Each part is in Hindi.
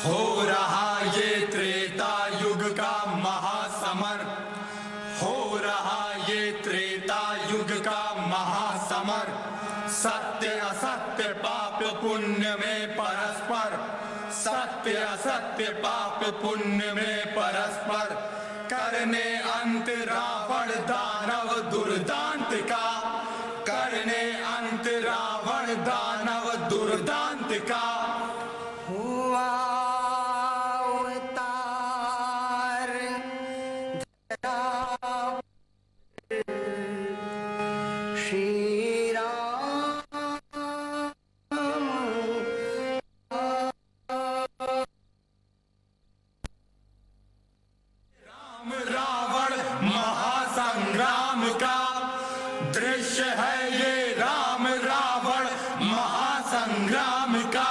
हो रहा ये त्रेता युग का महासमर, हो रहा ये त्रेता युग का महासमर। सत्य असत्य पाप पुण्य में परस्पर, सत्य असत्य पाप पुण्य में परस्पर। करने अंत रावण दानव दुर्दांत का, करने अंत रावण दानव दुर्दांत का। हुआ अवतार श्री राम, राम रावण महासंग्राम का दृश्य है ये, राम रावण महासंग्राम का।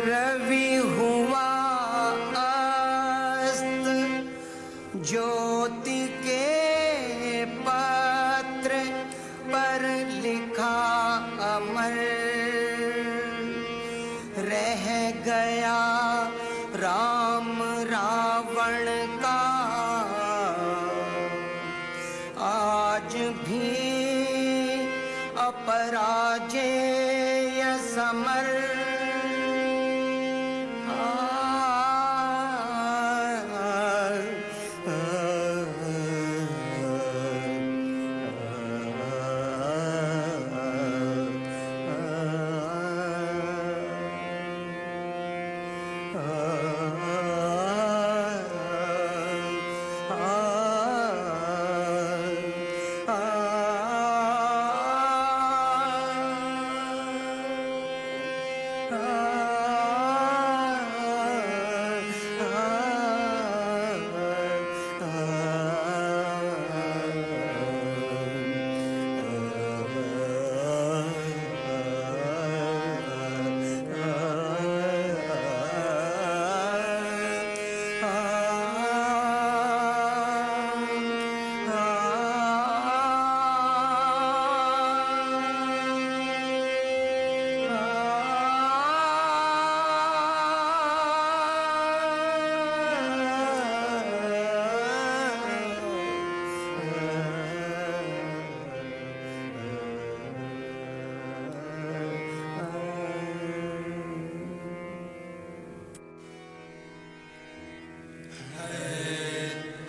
रवि हुआ अस्त, ज्योति के पत्र पर लिखा अमर। रह गया राम रावण का आज भी अपराजेय समर।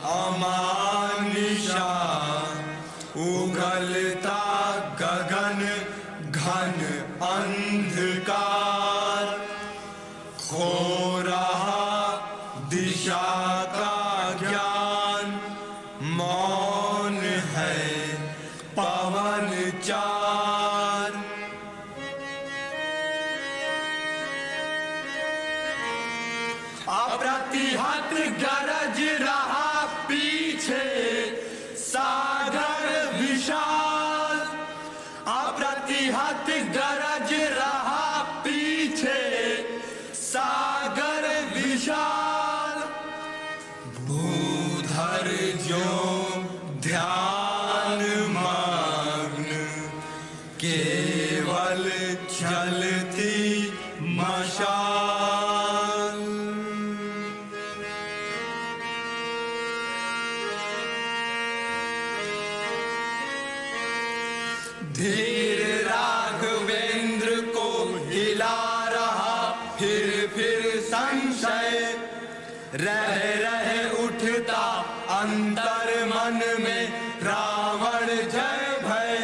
अमानिशा उगलता गगन घन अंधकार, खो रहा दिशा का ज्ञान पर ज्यों ध्यान मग्न केवल जलती मशाल। धीर राघवेंद्र को हिला रहा फिर संशय, रह रह उठता अंतर मन में रावण जय भय।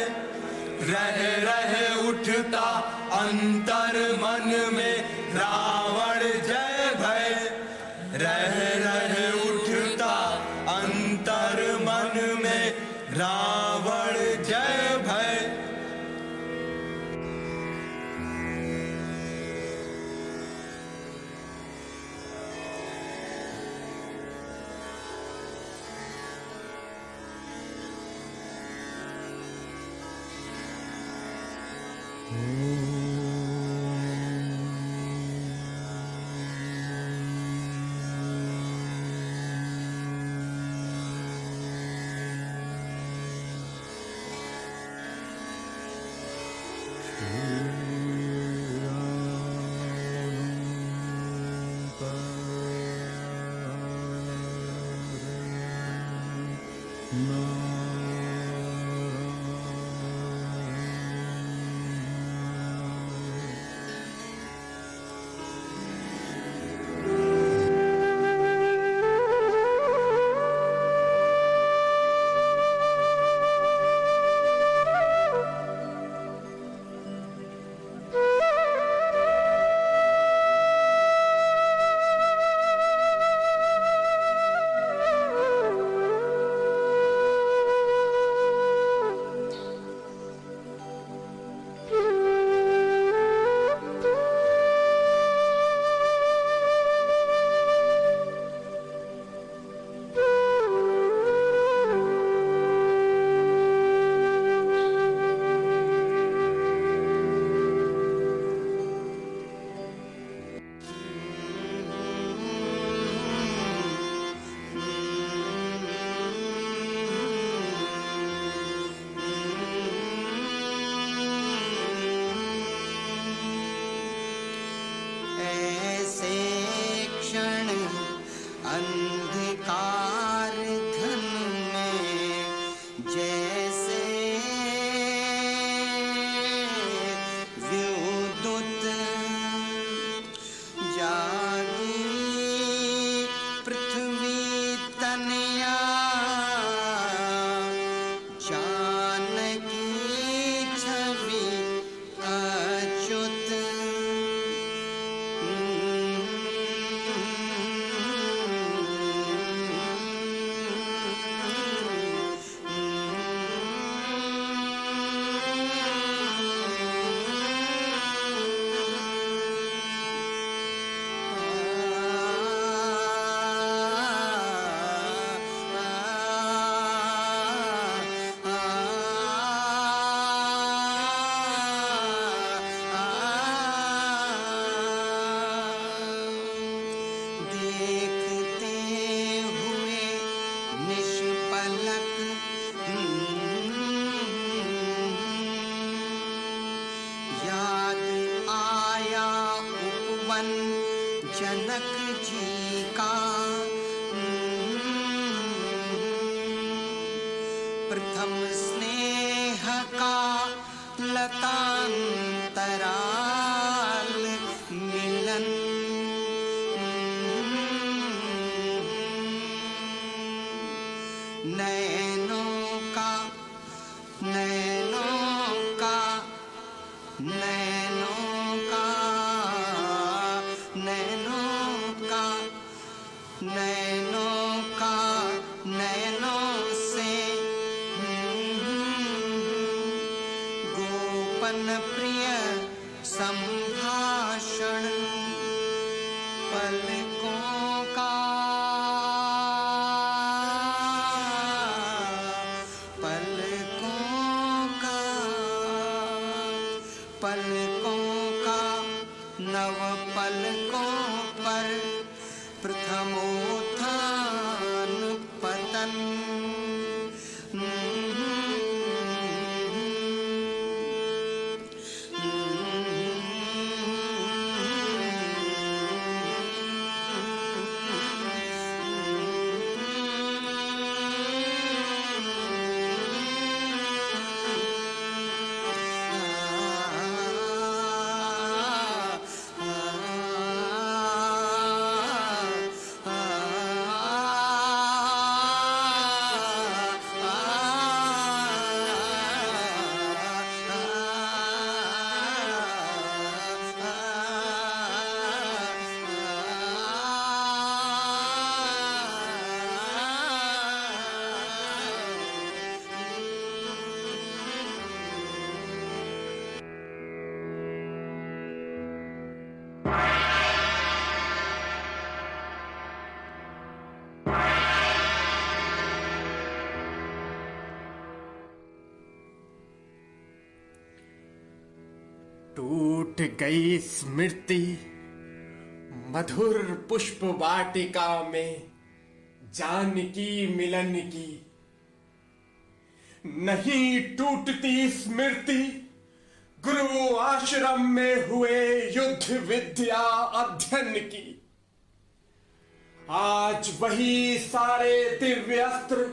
रह रह उठता अंतर मन में रावण जय भय। रह रह उठता अंतर मन में रावण जय भय। अंधकार घन में जैसे विद्युत जागी पृथ्वी तनया जानकी छवि अच्युत। जनक जी का प्रथम स्नेह का लतांतराल मिलन। नैनों का नैनों से गोपन प्रिय संभाषण पलकों का नव पलकों पर प्रथमोत्थान पतन। टूट गई स्मृति मधुर पुष्प वाटिका में जानकी मिलन की। नहीं टूटती स्मृति गुरु आश्रम में हुए युद्ध विद्या अध्ययन की। आज वही सारे दिव्य अस्त्र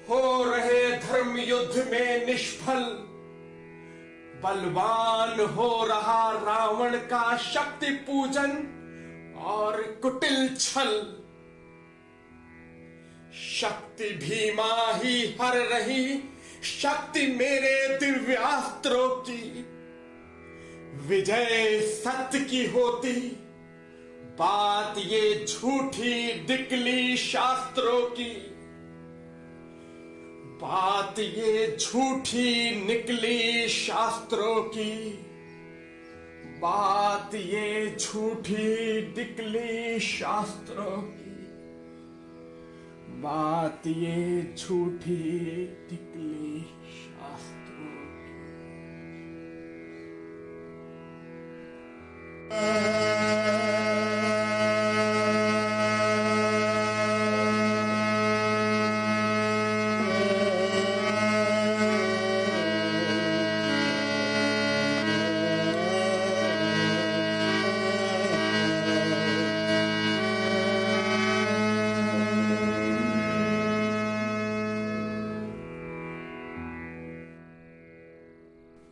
हो रहे धर्म युद्ध में निष्फल। बलवान हो रहा रावण का शक्ति पूजन और कुटिल छल। शक्ति भीमा ही हर रही शक्ति मेरे दिव्यास्त्रों की। विजय सत्य की होती बात ये झूठी निकली शास्त्रों की। बात ये झूठी निकली शास्त्रों की। बात ये झूठी निकली शास्त्रों की। बात ये झूठी निकली शास्त्रों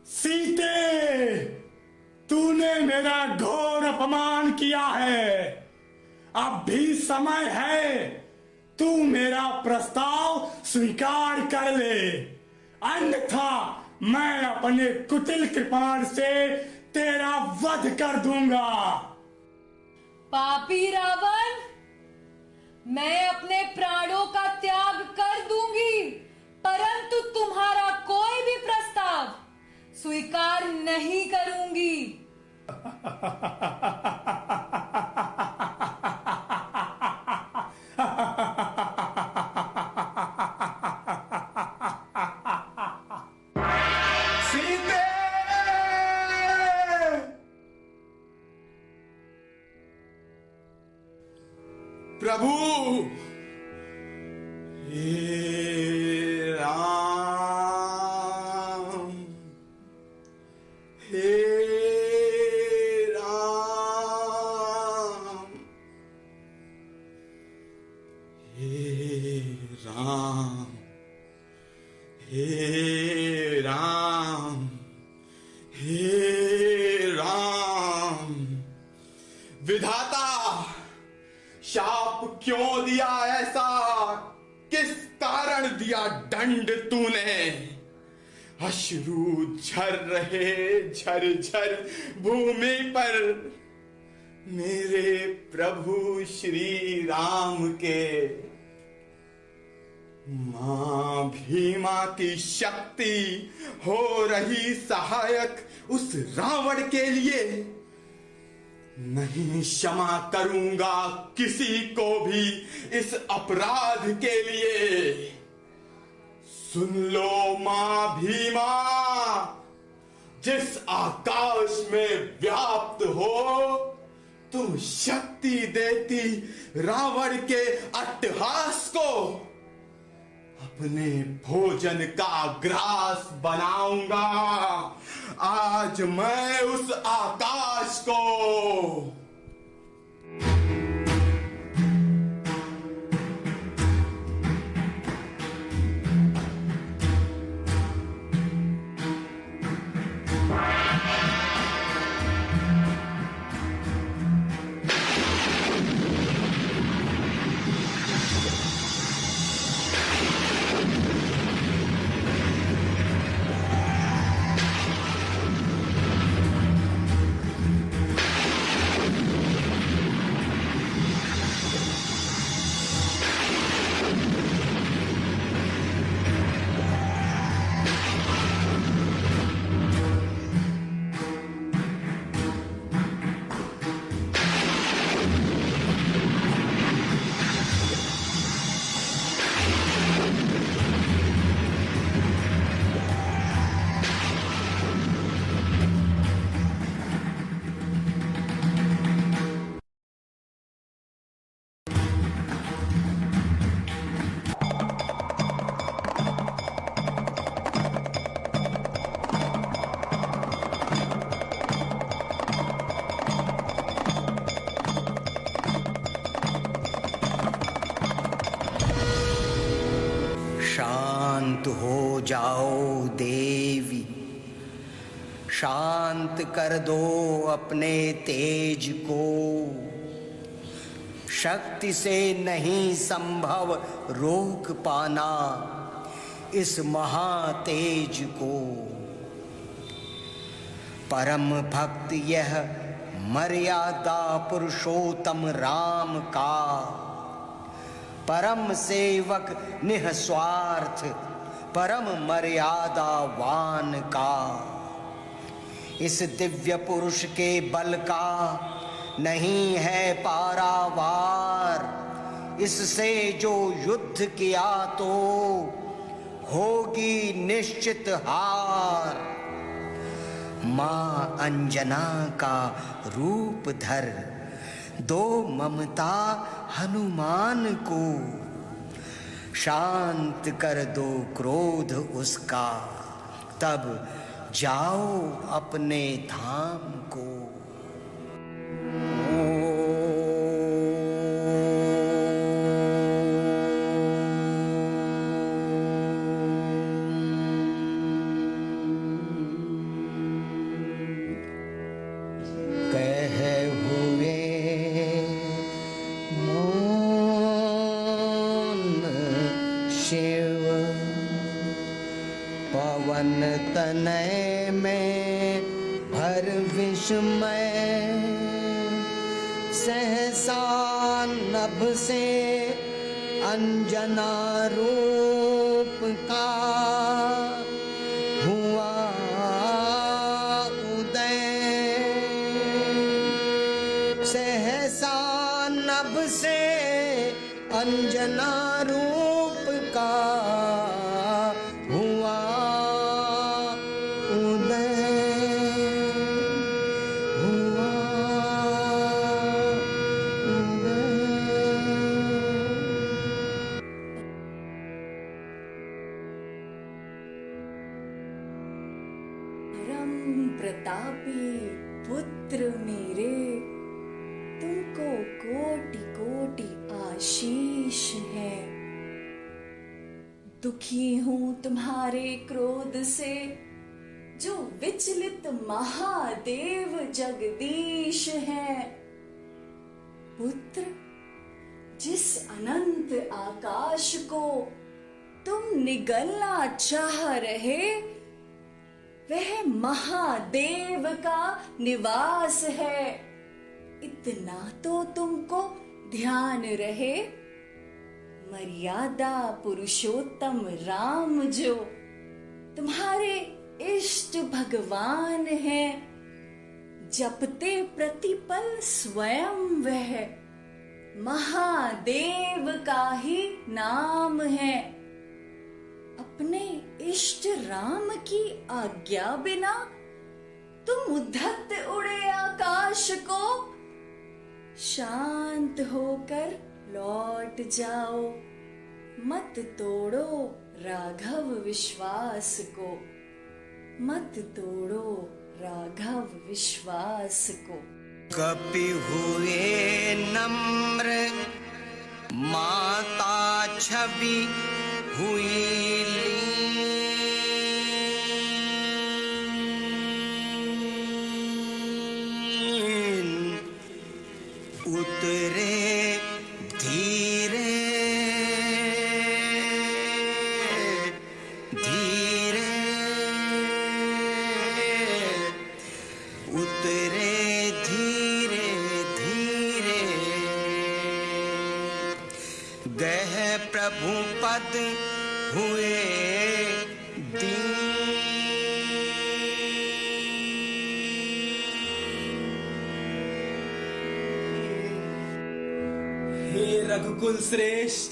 सीते, तूने मेरा घोर अपमान किया है। अब भी समय है, तू मेरा प्रस्ताव स्वीकार कर ले, अन्यथा मैं अपने कुटिल कृपाण से तेरा वध कर दूंगा। पापी रावण, मैं अपने प्राणों का त्याग कर दूंगी, परंतु तुम्हारा कोई भी प्रस्ताव स्वीकार नहीं करूंगी। सीते! प्रभु हे राम, हे राम, हे राम, हे राम, हे राम। विधाता, शाप क्यों दिया ऐसा? किस कारण दिया दंड तूने? अश्रु झर रहे झरझर भूमि पर मेरे प्रभु श्री राम के। मां भीमा की शक्ति हो रही सहायक उस रावण के लिए। नहीं क्षमा करूंगा किसी को भी इस अपराध के लिए। सुन लो मां भीमा, जिस आकाश में व्याप्त हो तुम शक्ति देती रावण के अट्टहास को। अपने भोजन का ग्रास बनाऊंगा आज मैं उस आकाश को। शांत हो जाओ देवी, शांत कर दो अपने तेज को। शक्ति से नहीं संभव रोक पाना इस महातेज को। परम भक्त यह मर्यादा पुरुषोत्तम राम का, परम सेवक निःस्वार्थ परम मर्यादावान का। इस दिव्य पुरुष के बल का नहीं है पारावार, इससे जो युद्ध किया तो होगी निश्चित हार। मां अंजना का रूप धर दो ममता हनुमान को, शांत कर दो क्रोध उसका, तब जाओ अपने धाम को। पवन तनय में भर विस्मय, सहसा नभ से अंजना रूप का हुआ उदय। सहसा नभ से अंजना रूप का प्रतापी पुत्र मेरे, तुमको कोटि कोटि आशीष है। दुखी हूं तुम्हारे क्रोध से, जो विचलित महादेव जगदीश है। पुत्र, जिस अनंत आकाश को तुम निगलना चाह रहे, वह महादेव का निवास है। इतना तो तुमको ध्यान रहे, मर्यादा पुरुषोत्तम राम जो तुम्हारे इष्ट भगवान है, जपते प्रतिपल स्वयं वह महादेव का ही नाम है। अपने इष्ट राम की आज्ञा बिना तुम उद्धत उड़े आकाश को, शांत होकर लौट जाओ, मत तोड़ो राघव विश्वास को, मत तोड़ो राघव विश्वास को। कपि हुए नम्र माता छवि हुई उतरे धीरे धीरे, उतरे धीरे धीरे, गह प्रभु पद हुए हे रघुकुल श्रेष्ठ,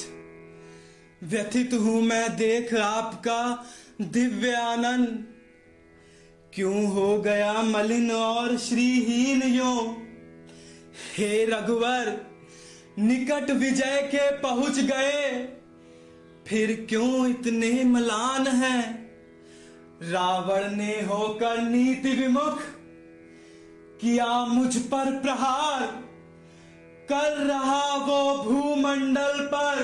व्यथित हूं मैं देख आपका दिव्य आनंद। क्यों हो गया मलिन और श्रीहीन यो? हे रघुवर, निकट विजय के पहुंच गए, फिर क्यों इतने मलान हैं? रावण ने होकर नीति विमुख किया मुझ पर प्रहार, कर रहा वो भूमंडल पर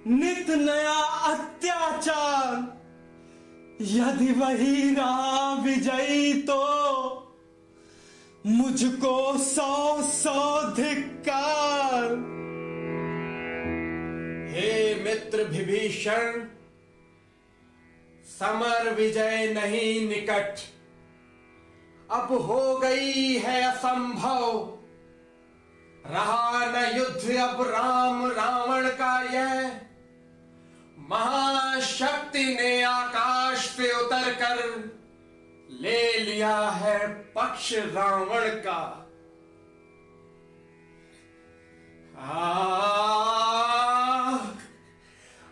नित नया अत्याचार। यदि वही रहा विजयी तो मुझको 100 धिक्कार। हे मित्र विभीषण, समर विजय नहीं निकट, अब हो गई है असंभव। रहा न युद्ध अब राम रावण का यह, महाशक्ति ने आकाश से उतरकर ले लिया है पक्ष रावण का।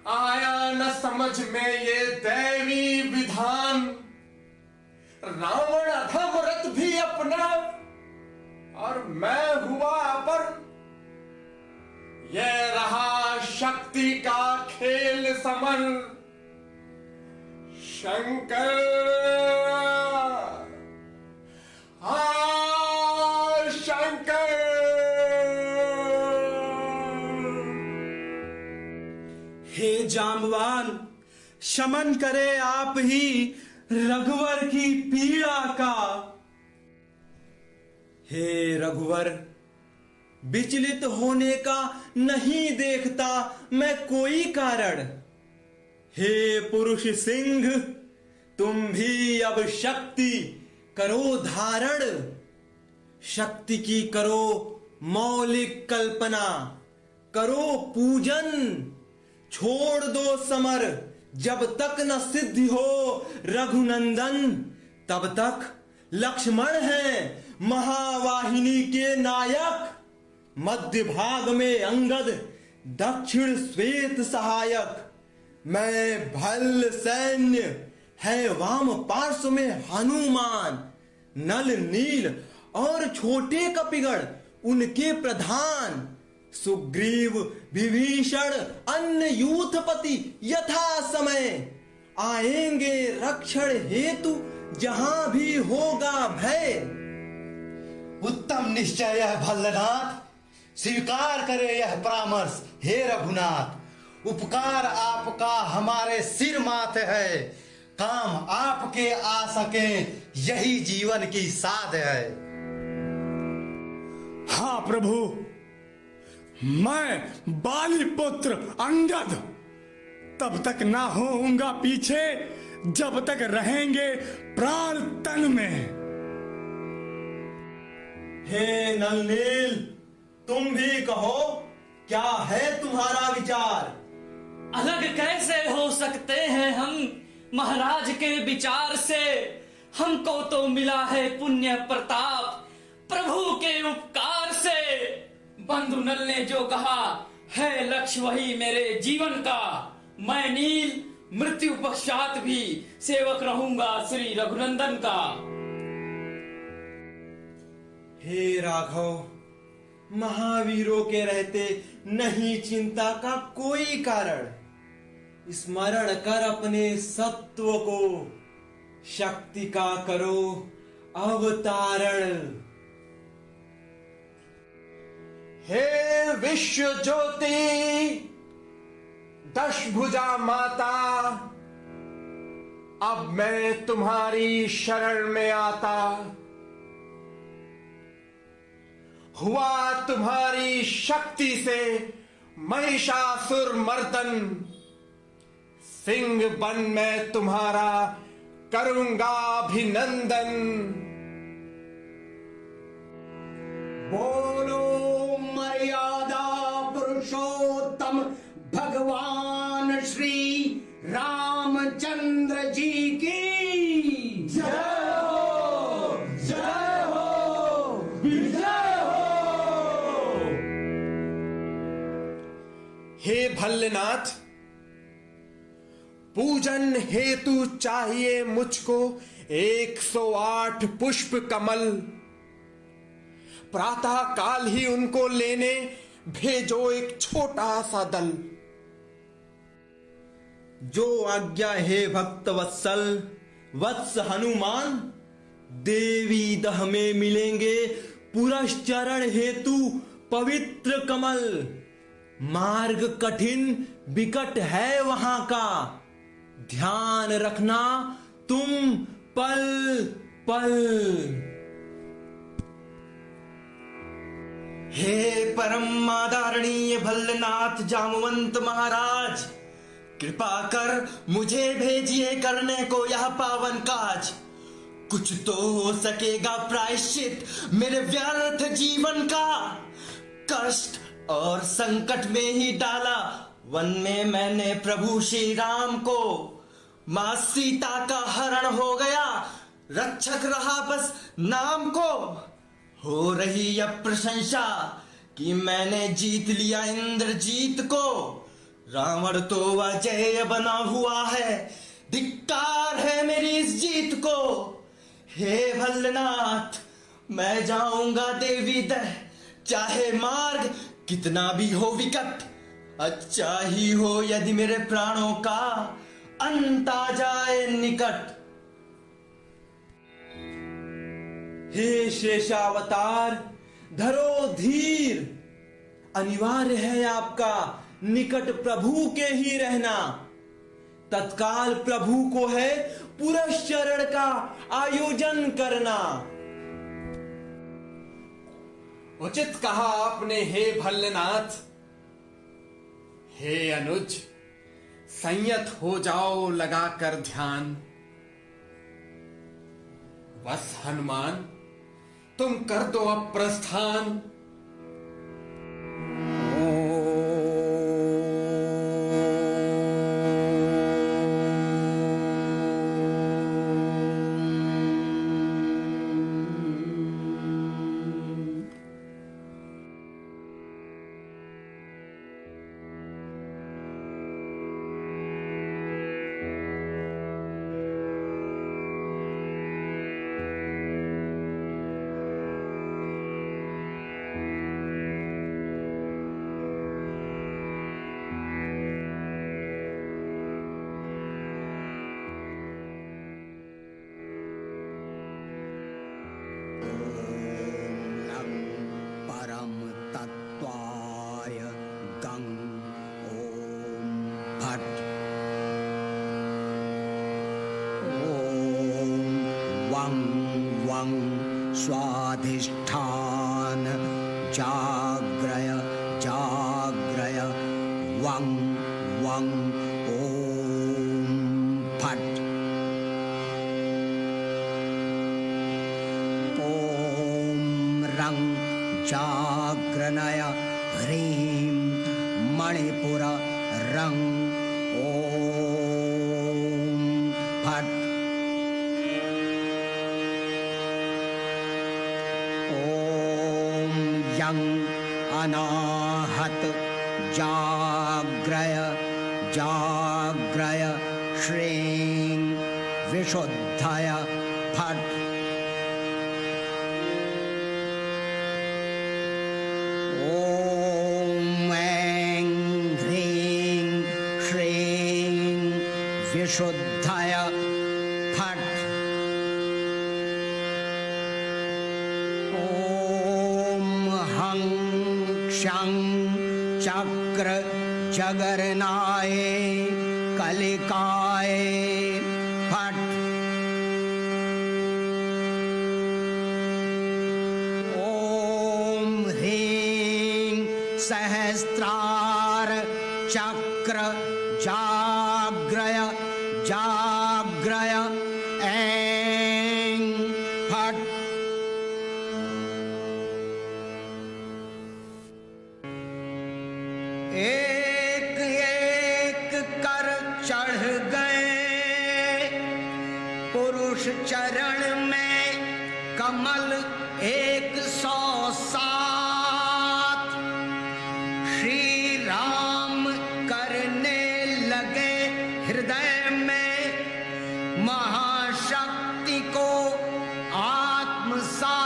आया न समझ में ये दैवी विधान, रावण अधम रथ भी अपना और मैं हुआ अपर। यह रहा शक्ति का खेल समर। शंकर, शंकर। हे जांबवान, शमन करे आप ही रघुवर की पीड़ा का। हे रघुवर, विचलित होने का नहीं देखता मैं कोई कारण। हे पुरुष सिंह, तुम भी अब शक्ति करो धारण। शक्ति की करो मौलिक कल्पना, करो पूजन। छोड़ दो समर जब तक न सिद्धि हो रघुनंदन। तब तक लक्ष्मण है महावाहिनी के नायक। मध्य भाग में अंगद, दक्षिण श्वेत सहायक। मैं भल्ल सैन्य है वाम पार्श्व में हनुमान। नल नील और छोटे कपिगण उनके प्रधान। सुग्रीव विभीषण अन्य यूथपति यथा समय। आएंगे रक्षण हेतु जहां भी होगा भय। उत्तम निश्चय यह भल्लनाथ, स्वीकार करे यह परामर्श हे रघुनाथ। उपकार आपका हमारे सिर माथे है, काम आपके आ सके यही जीवन की साध है। हाँ प्रभु, मैं बाली पुत्र अंगद तब तक ना होऊंगा पीछे जब तक रहेंगे प्राण तन में। हे नलनील, तुम भी कहो क्या है तुम्हारा विचार। अलग कैसे हो सकते हैं हम महाराज के विचार से। हमको तो मिला है पुण्य प्रताप प्रभु के उपकार से। बंधु नल ने जो कहा है लक्ष्य वही मेरे जीवन का। मैं नील मृत्यु पश्चात भी सेवक रहूंगा श्री रघुनंदन का। हे राघव, महावीरों के रहते नहीं चिंता का कोई कारण। स्मरण कर अपने सत्व को, शक्ति का करो अवतारण। हे विश्व ज्योति दशभुजा माता, अब मैं तुम्हारी शरण में आता। हुआ तुम्हारी शक्ति से महिषासुर मर्दन। सिंह बन मैं तुम्हारा करूंगा अभिनंदन। बोलो मर्यादा पुरुषोत्तम भगवान श्री रामचंद्र जी की जय हो, जय हो, विजय हो। हे भल्लनाथ, पूजन हेतु चाहिए मुझको 108 पुष्प कमल। प्रातः काल ही उनको लेने भेजो एक छोटा सा दल। जो आज्ञा हे भक्त वत्सल वत्स हनुमान। देवी दह में मिलेंगे पुरश्चरण हेतु पवित्र कमल। मार्ग कठिन विकट है वहां का, ध्यान रखना तुम पल पल। हे परम आदरणीय भल्लनाथ जामवंत महाराज, कृपा कर मुझे भेजिए करने को यह पावन काज। कुछ तो हो सकेगा प्रायश्चित मेरे व्यर्थ जीवन का। कष्ट और संकट में ही डाला वन में मैंने प्रभु श्री राम को। मां सीता का हरण हो गया, रक्षक रहा बस नाम को। हो रही यह प्रशंसा कि मैंने जीत लिया इंद्रजीत को। रावण तो अजय बना हुआ है, धिक्कार है मेरी इस जीत को। हे भल्लनाथ मैं जाऊंगा देवी दह, चाहे मार्ग कितना भी हो विकट। अच्छा ही हो यदि मेरे प्राणों का अंत आ जाए निकट। हे शेषावतार धरो धीर, अनिवार्य है आपका निकट प्रभु के ही रहना। तत्काल प्रभु को है पुरस्चरण का आयोजन करना। उचित कहा आपने हे भल्लनाथ। हे अनुज संयत हो जाओ लगाकर ध्यान। बस हनुमान तुम कर दो अब प्रस्थान। परम तत्वाय गं ओम फट। ओम वं वं स्वाधिष्ठान जाग्रय जाग्रय वं वं ओम फट। रं जाग्रनय ह्रीं मणिपुर रं ओम फट। ओम यं अनाहत जाग्रय जाग्रय श्रीं विशुद्धय फट। ओम ऐं ह्रीं श्रीं विशुद्धय फट। ओम हं क्षं चक्र जगरनाय कलिकाय फट। ओम ह्रीं सहस्त्रार चक्र जाग्रय जाग्रय ऐं फट। एक एक कर चढ़ गए पुरुष चरण में कमल 107। श्री राम करने लगे हृदय में महाशक्ति को आत्मसात।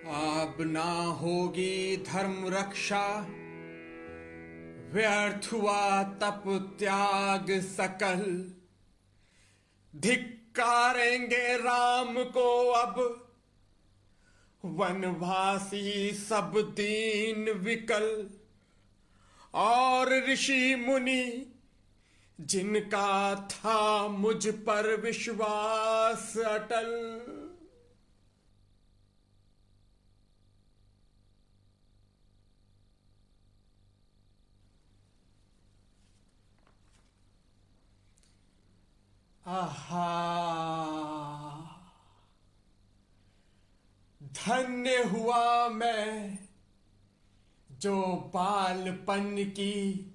अब ना होगी धर्म रक्षा, व्यर्थ हुआ तप त्याग सकल। धिक्कारेंगे राम को अब वनवासी सब दीन विकल। और ऋषि मुनि जिनका था मुझ पर विश्वास अटल। आहा, धन्य हुआ मैं जो बालपन की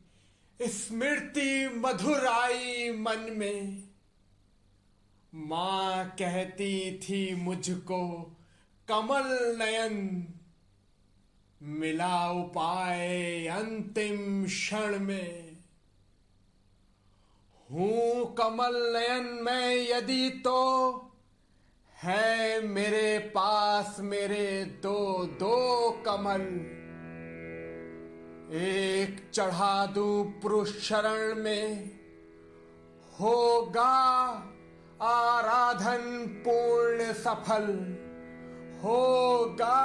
स्मृति मधुर आई मन में। मां कहती थी मुझको कमल नयन, मिला उपाय अंतिम क्षण में। हूं कमल नयन में यदि तो है मेरे पास मेरे दो दो कमल। एक चढ़ा दूं पुरुष शरण में, होगा आराधन पूर्ण सफल। होगा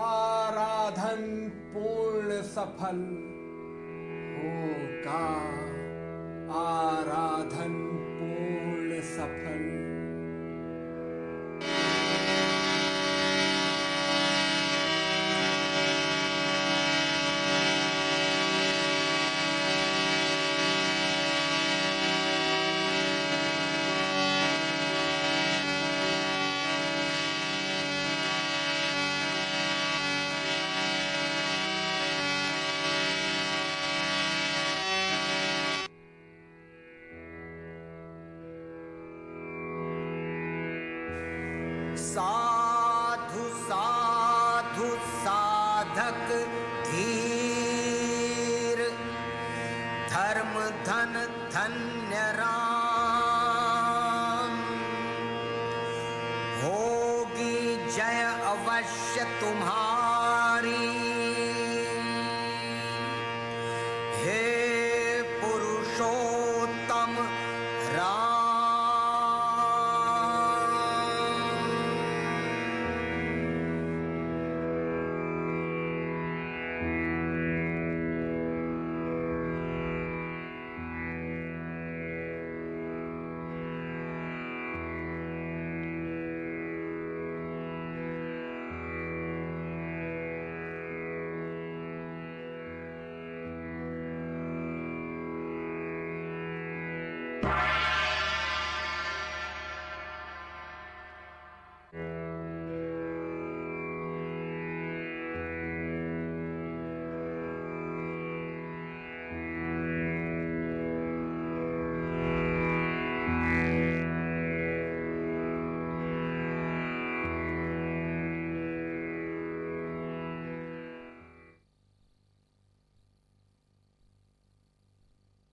आराधन पूर्ण सफल। होगा आराधन पूर्ण सफल। साधु साधु साधक धीर, धर्म धन धन्य राम। होगी जय अवश्य तुम्हारी,